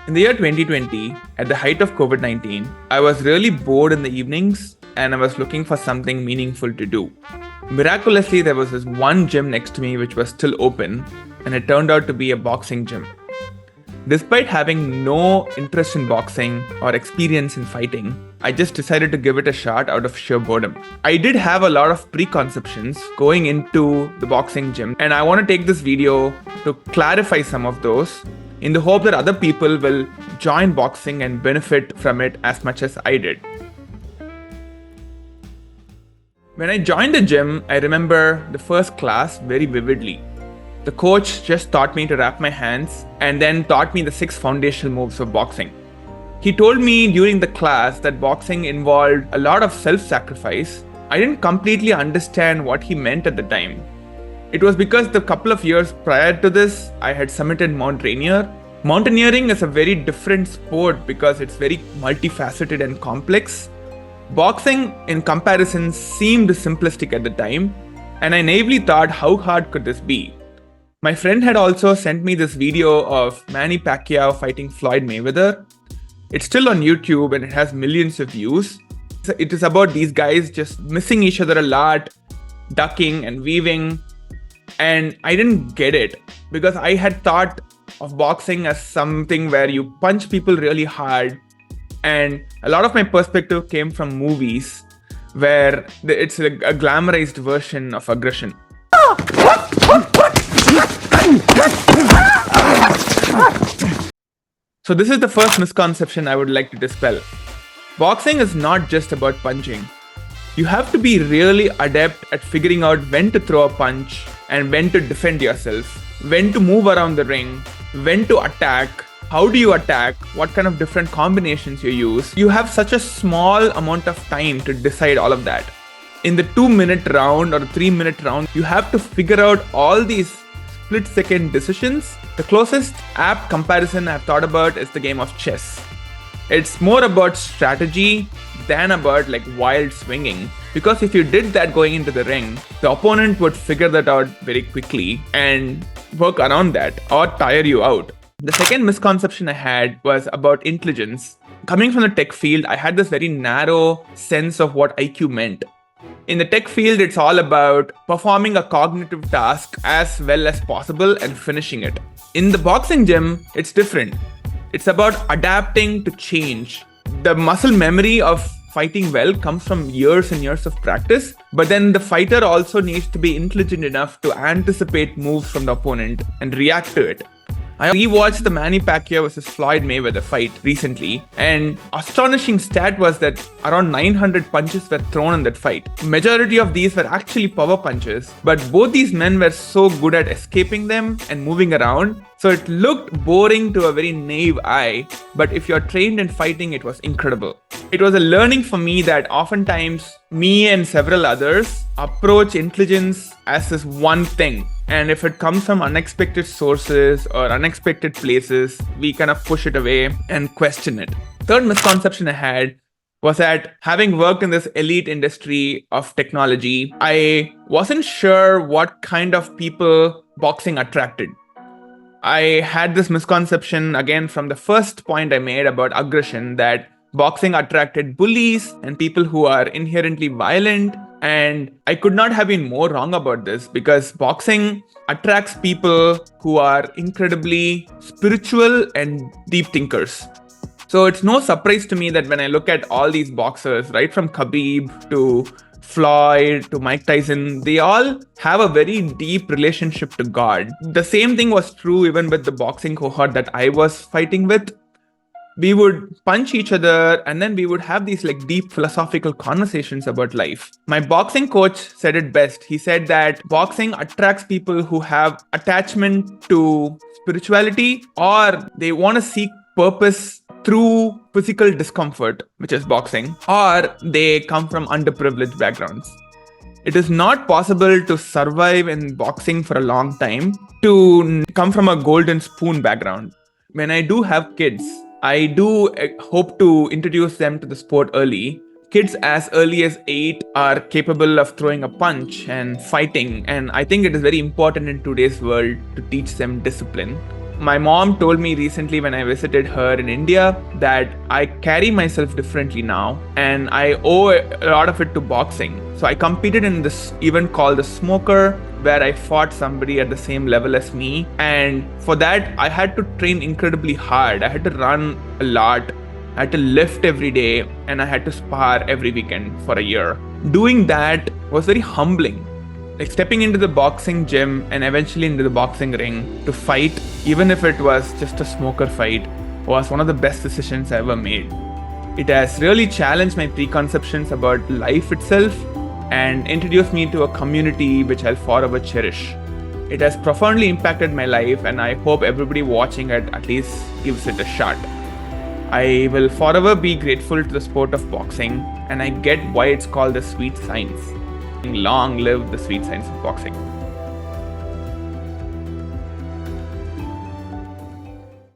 In the year 2020, at the height of COVID-19, I was really bored in the evenings and I was looking for something meaningful to do. Miraculously, there was this one gym next to me which was still open, and it turned out to be a boxing gym. Despite having no interest in boxing or experience in fighting, I just decided to give it a shot out of sheer boredom. I did have a lot of preconceptions going into the boxing gym, and I want to take this video to clarify some of those in the hope that other people will join boxing and benefit from it as much as I did. When I joined the gym, I remember the first class very vividly. The coach just taught me to wrap my hands and then taught me the 6 foundational moves of boxing. He told me during the class that boxing involved a lot of self-sacrifice. I didn't completely understand what he meant at the time. It was because the couple of years prior to this, I had summited Mount Rainier. Mountaineering is a very different sport because it's very multifaceted and complex. Boxing, in comparison, seemed simplistic at the time, and I naively thought, how hard could this be? My friend had also sent me this video of Manny Pacquiao fighting Floyd Mayweather. It's still on YouTube and it has millions of views. It is about these guys just missing each other a lot, ducking and weaving. And I didn't get it because I had thought of boxing as something where you punch people really hard. And a lot of my perspective came from movies where it's a glamorized version of aggression. So this is the first misconception I would like to dispel. Boxing is not just about punching. You have to be really adept at figuring out when to throw a punch and when to defend yourself, when to move around the ring, when to attack, how do you attack, what kind of different combinations you use. You have such a small amount of time to decide all of that. In the 2-minute round or 3-minute round, you have to figure out all these split-second decisions. The closest apt comparison I've thought about is the game of chess. It's more about strategy than about wild swinging. Because if you did that going into the ring, the opponent would figure that out very quickly and work around that or tire you out. The second misconception I had was about intelligence. Coming from the tech field, I had this very narrow sense of what IQ meant. In the tech field, it's all about performing a cognitive task as well as possible and finishing it. In the boxing gym, it's different. It's about adapting to change. The muscle memory of fighting well comes from years and years of practice, but then the fighter also needs to be intelligent enough to anticipate moves from the opponent and react to it. I rewatched the Manny Pacquiao versus Floyd Mayweather fight recently, and astonishing stat was that around 900 punches were thrown in that fight. Majority of these were actually power punches, but both these men were so good at escaping them and moving around, so it looked boring to a very naive eye, but if you're trained in fighting, it was incredible. It was a learning for me that oftentimes me and several others approach intelligence as this one thing. And if it comes from unexpected sources or unexpected places, we kind of push it away and question it. Third misconception I had was that having worked in this elite industry of technology, I wasn't sure what kind of people boxing attracted. I had this misconception again from the first point I made about aggression, that boxing attracted bullies and people who are inherently violent. And I could not have been more wrong about this because boxing attracts people who are incredibly spiritual and deep thinkers. So it's no surprise to me that when I look at all these boxers, right from Khabib to Floyd to Mike Tyson, they all have a very deep relationship to God. The same thing was true even with the boxing cohort that I was fighting with. We would punch each other and then we would have these deep philosophical conversations about life. My boxing coach said it best. He said that boxing attracts people who have attachment to spirituality, or they want to seek purpose through physical discomfort, which is boxing, or they come from underprivileged backgrounds. It is not possible to survive in boxing for a long time to come from a golden spoon background. When I do have kids, I do hope to introduce them to the sport early. Kids as early as 8 are capable of throwing a punch and fighting, and I think it is very important in today's world to teach them discipline. My mom told me recently when I visited her in India that I carry myself differently now and I owe a lot of it to boxing. So I competed in this event called the Smoker where I fought somebody at the same level as me. And for that, I had to train incredibly hard. I had to run a lot. I had to lift every day and I had to spar every weekend for a year. Doing that was very humbling. Like stepping into the boxing gym and eventually into the boxing ring to fight, even if it was just a smoker fight, was one of the best decisions I ever made. It has really challenged my preconceptions about life itself and introduced me to a community which I'll forever cherish. It has profoundly impacted my life and I hope everybody watching it at least gives it a shot. I will forever be grateful to the sport of boxing and I get why it's called the sweet science. Long live the sweet science of boxing.